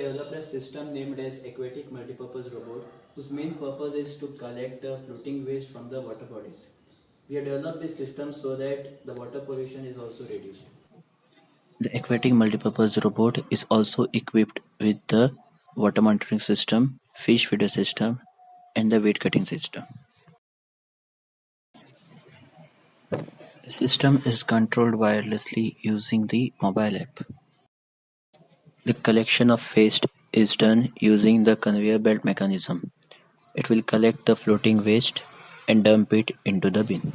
developed a system named as Aquatic Multipurpose Robot, whose main purpose is to collect the floating waste from the water bodies. We have developed this system so that the water pollution is also reduced. The aquatic multipurpose robot is also equipped with the water monitoring system, fish feeder system, and the weight cutting system. The system is controlled wirelessly using the mobile app. The collection of waste is done using the conveyor belt mechanism. It will collect the floating waste and dump it into the bin.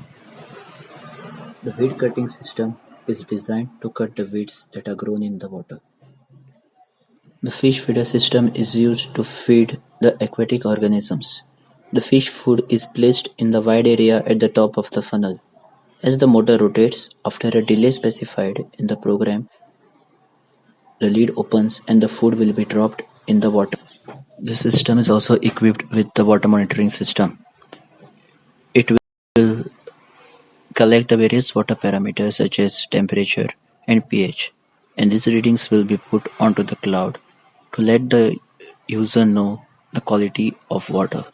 The weed cutting system is designed to cut the weeds that are grown in the water. The fish feeder system is used to feed the aquatic organisms. The fish food is placed in the wide area at the top of the funnel. As the motor rotates, after a delay specified in the program, the lid opens and the food will be dropped in the water. The system is also equipped with the water monitoring system. It will collect the various water parameters such as temperature and pH, and these readings will be put onto the cloud to let the user know the quality of water.